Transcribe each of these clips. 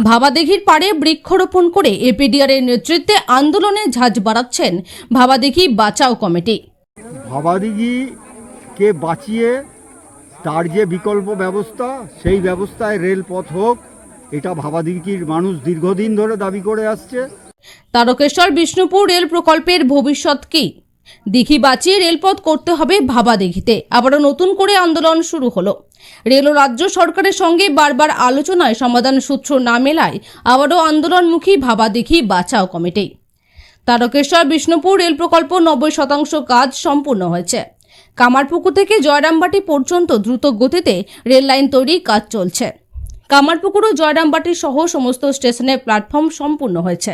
ভাবাদিঘির পাড়ে বৃক্ষরোপণ করে এপিডিআর এর নেতৃত্বে আন্দোলনে ঝাঁজ বাড়াচ্ছেন ভাবাদিঘি বাঁচাও কমিটি। ভাবাদিঘিকে বাঁচিয়ে তার যে বিকল্প ব্যবস্থা, সেই ব্যবস্থায় রেলপথ হোক, এটা ভাবাদিঘির মানুষ দীর্ঘদিন ধরে দাবি করে আসছে। তারকেশ্বর বিষ্ণুপুর রেল প্রকল্পের ভবিষ্যৎ কি? দিঘি বাঁচিয়ে রেলপথ করতে হবে ভাবাদিঘিতে। আবারও নতুন করে আন্দোলন শুরু হলো। রেল ও রাজ্য সরকারের সঙ্গে বারবার আলোচনায় সমাধান সূত্র না মেলায় আবারও আন্দোলনমুখী ভাবাদিঘি বাঁচাও কমিটি। তারকেশ্বর বিষ্ণুপুর রেল প্রকল্প 90% কাজ সম্পূর্ণ হয়েছে। কামারপুকুর থেকে জয়রামবাটি পর্যন্ত দ্রুত গতিতে রেল লাইন তৈরির কাজ চলছে। কামারপুকুর ও জয়রামবাটি সহ সমস্ত স্টেশনের প্ল্যাটফর্ম সম্পূর্ণ হয়েছে।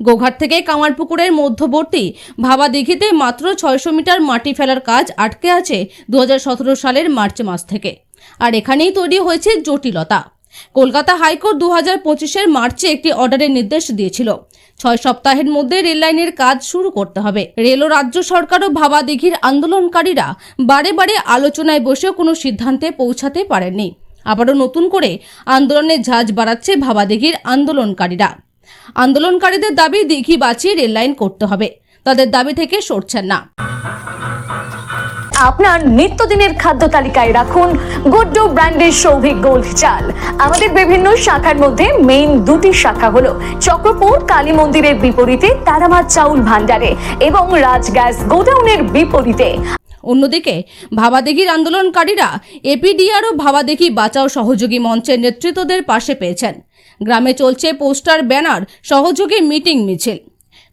গোঘাট থেকে কামারপুকুরের মধ্যবর্তী ভাবাদিঘিতে মাত্র 600 মিটার মাটি ফেলার কাজ আটকে আছে 2017 সালের মার্চ মাস থেকে। আর এখানেই তৈরি হয়েছে জটিলতা। কলকাতা হাইকোর্ট 2025-এর মার্চে একটি অর্ডারের নির্দেশ দিয়েছিল 6 সপ্তাহের মধ্যে রেল লাইনের কাজ শুরু করতে হবে। রেল ও রাজ্য সরকার ও ভাবাদিঘির আন্দোলনকারীরা বারে বারে আলোচনায় বসেও কোনো সিদ্ধান্তে পৌঁছাতে পারেননি। আবারও নতুন করে আন্দোলনের ঝাঁজ বাড়াচ্ছে ভাবাদিঘির আন্দোলনকারীরা। আন্দোলনকারীদের দাবি দিঘি বাঁচিয়ে রেল লাইন করতে হবে। তাদের দাবি থেকে সরছেন না। আপনার নিত্যদিনের খাদ্য তালিকায় রাখুন গুড্ডু ব্র্যান্ডের সৌভিক গোল্ড চাল। আমাদের বিভিন্ন শাখার মধ্যে মেইন দুটি শাখা হলো চক্রপুর কালী মন্দিরের বিপরীতে তারামার চাউল ভান্ডারে এবং রাজ গ্যাস গোডাউনের বিপরীতে। অন্যদিকে ভাবাদিঘির আন্দোলনকারীরা এপিডিআর ও ভাবাদিঘি বাঁচাও সহযোগী মঞ্চের নেতৃত্বদের পাশে পেয়েছেন। গ্রামে চলছে পোস্টার, ব্যানার, সহযোগী মিটিং, মিছিল।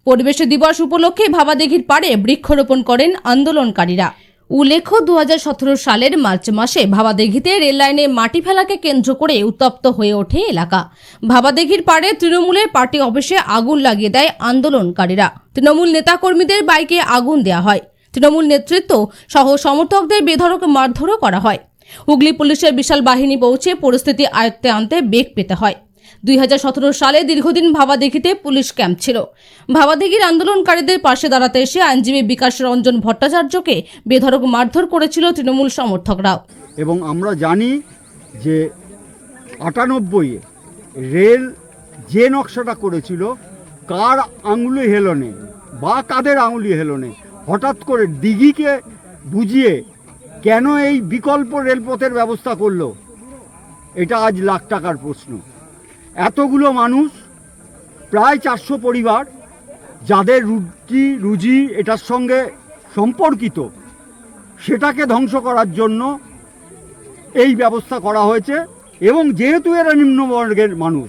পরিবেশ দিবস উপলক্ষে ভাবাদিঘির পাড়ে বৃক্ষরোপণ করেন আন্দোলনকারীরা। উল্লেখ্য 2017 সালের মার্চ মাসে ভাবাদিঘিতে রেল লাইনে মাটি ফেলাকে কেন্দ্র করে উত্তপ্ত হয়ে ওঠে এলাকা। ভাবাদিঘির পাড়ে তৃণমূলের পার্টি অফিসে আগুন লাগিয়ে দেয় আন্দোলনকারীরা। তৃণমূল নেতাকর্মীদের বাইকে আগুন দেওয়া হয়। তৃণমূল নেতৃত্ব সহ সমর্থকদের বেধড়ক মারধরও করা হয়। হুগলি পুলিশের বিশাল বাহিনী পৌঁছে পরিস্থিতি আয়ত্তে আনতে বেগ পেতে হয়। 2017 সালে দীর্ঘদিন ভাবাদিঘিতে পুলিশ ক্যাম্প ছিল। ভাবাদিঘির আন্দোলনকারীদের পাশে দাঁড়াতে এসে আইনজীবী বিকাশ রঞ্জন ভট্টাচার্যকে বেধড়ক মারধর করেছিল তৃণমূল সমর্থকরাও। এবং আমরা জানি যে 98-এ রেল যে নকশাটা করেছিল, কার আঙুলি হেলনে বা কাদের আঙুলি হেলনে হঠাৎ করে দিঘিকে বুঝিয়ে কেন এই বিকল্প রেলপথের ব্যবস্থা করলো, এটা আজ লাখ টাকার প্রশ্ন। এতগুলো মানুষ, প্রায় 400 পরিবার, যাদের রুজি এটার সঙ্গে সম্পর্কিত, সেটাকে ধ্বংস করার জন্য এই ব্যবস্থা করা হয়েছে। এবং যেহেতু এরা নিম্নবর্গের মানুষ,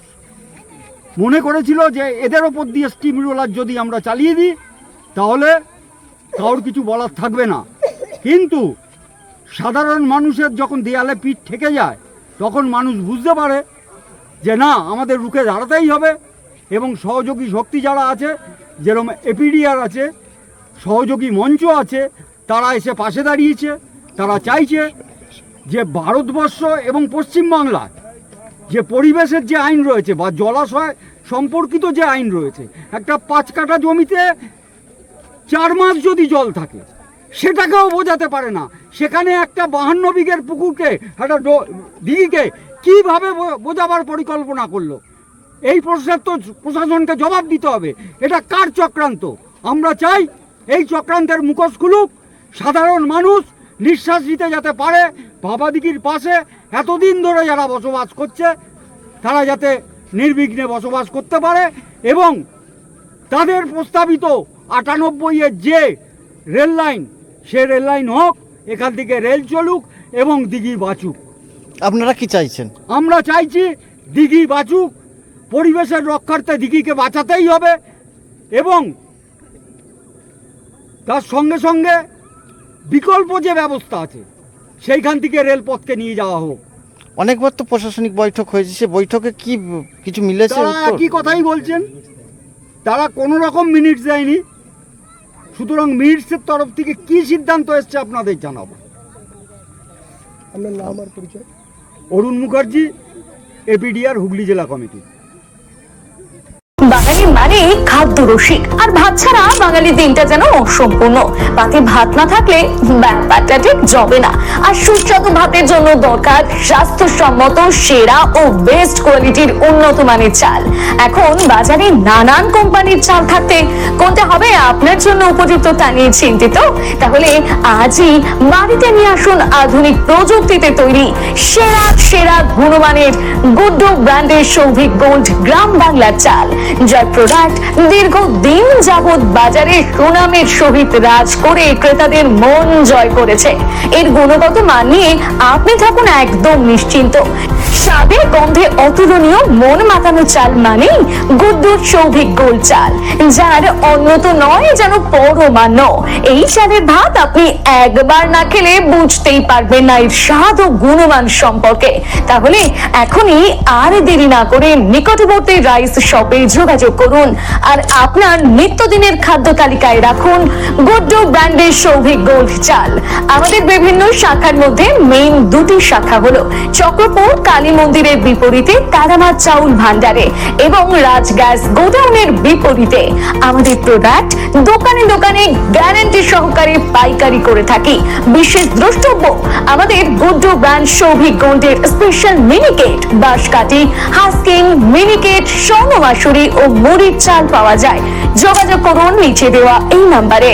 মনে করেছিল যে এদের ওপর দিয়ে স্টিম রোলার যদি আমরা চালিয়ে দিই তাহলে কারোর কিছু বলার থাকবে না। কিন্তু সাধারণ মানুষের যখন দেয়ালে পিঠ ঠেকে যায়, তখন মানুষ বুঝতে পারে যে না, আমাদের রুখে দাঁড়াতেই হবে। এবং সহযোগী শক্তি যারা আছে, যেরকম এপিডিআর আছে, সহযোগী মঞ্চ আছে, তারা এসে পাশে দাঁড়িয়েছে। তারা চাইছে যে ভারতবর্ষ এবং পশ্চিমবাংলায় যে পরিবেশের যে আইন রয়েছে বা জলাশয় সম্পর্কিত যে আইন রয়েছে, একটা 5 কাঠা জমিতে 4 মাস যদি জল থাকে সেটাকেও বোঝাতে পারে না। সেখানে একটা 52 বিঘের পুকুরকে, একটা দিঘিকে কীভাবে বোঝাবার পরিকল্পনা করলো? এই প্রশ্নের তো প্রশাসনকে জবাব দিতে হবে। এটা কার চক্রান্ত? আমরা চাই এই চক্রান্তের মুখোশ খুলুক, সাধারণ মানুষ নিঃশ্বাস নিতে যাতে পারে। ভাবাদিঘির পাশে এতদিন ধরে যারা বসবাস করছে, তারা যাতে নির্বিঘ্নে বসবাস করতে পারে। এবং তাদের প্রস্তাবিত 98-এর যে রেল লাইন, সে রেল লাইন হোক, এখান থেকে রেল চলুক এবং দিঘি বাঁচুক। আপনারা কি চাইছেন? আমরা চাইছি দিঘি বাঁচুক। পরিবেশের রক্ষার্থে দিঘিকে বাঁচাতেই হবে এবং তার সঙ্গে সঙ্গে বিকল্প যে ব্যবস্থা আছে সেইখান থেকে রেলপথকে নিয়ে যাওয়া হোক। অনেকবার তো প্রশাসনিক বৈঠক হয়েছে, সে বৈঠকে কি কিছু মিলেছে? তারা একই কথাই বলছেন, তারা কোনো রকম মিনিটস দেয়নি। সুতরাং মিনিটসের তরফ থেকে কি সিদ্ধান্ত এসছে আপনাদের জানাবো। আপনার নাম আর পরিচয়? অরুণ মুখার্জি, এপিডিআর হুগলি জেলা কমিটি। বাঙালি মানে মানে খাদ্য রসিক, আর ভাত ছাড়া বাঙালির দিনটা যেন অসম্পূর্ণ। পাতে ভাত না থাকলে ব্যাপারটা ঠিক জমে না। আর সুস্বাদু ভাতের জন্য দরকার স্বাস্থ্যসম্মত সেরা ও বেস্ট কোয়ালিটির উন্নত মানের চাল। এখন বাজারে নানান কোম্পানির চাল থাকতে কোনটা হবে আপনার জন্য উপযুক্ত তা নিয়ে চিন্তিত? তাহলে আজই বাড়িতে নিয়ে আসুন আধুনিক প্রযুক্তিতে তৈরি সেরা সেরা গুণমানের গুড্ডু ব্র্যান্ডের সৌভিক গোল্ড গ্রাম বাংলার চাল, যার প্রোডাক্ট দীর্ঘদিন যাবৎ বাজারে সুনামের সহিত রাজ করে ক্রেতাদের মন জয় করেছে। এর গুণগত মান নিয়ে আপনি থাকুন একদম নিশ্চিন্ত। স্বাদে গন্ধে অতুলনীয় মন মাতানো চাল মানেই গুড্ডুর সৌভিক গোল্ড চাল, যার অন্যত নয় যেন পরমান্ন। এই চালের ভাত আপনি একবার না খেলে বুঝতেই পারবেন না এর স্বাদ ও গুণমান সম্পর্কে। তাহলে এখনই আর দেরি না করে নিকটবর্তী রাইস শপে যোগাযোগ করুন আর আপনার নিত্যদিনের খাদ্য তালিকায় রাখুন গুড্ডু ব্র্যান্ডের সৌভিক গোল্ড চাল। আমাদের বিভিন্ন শাখার মধ্যে মেইন দুটি শাখা হলো চক্রপুর কালী মন্দিরের বিপরীতে তারামা চাউল ভান্ডারে এবং রাজ গ্যাস গোডাউনের বিপরীতে। আমাদের প্রোডাক্ট দোকানে দোকানে গ্যারান্টি সহকারে পাইকারি করে থাকি। বিশেষ দ্রষ্টব্য, আমাদের গুড্ডু ব্র্যান্ড সৌভিক গোল্ডের স্পেশাল মিনিকেট, বাঁশকাঠি, হাস্কিং, মিনিকেট, স্বর্ণ মাসুরি ও মুড়ির চাল পাওয়া যায়। যোগাযোগ করুন নিচে দেওয়া এই নাম্বারে।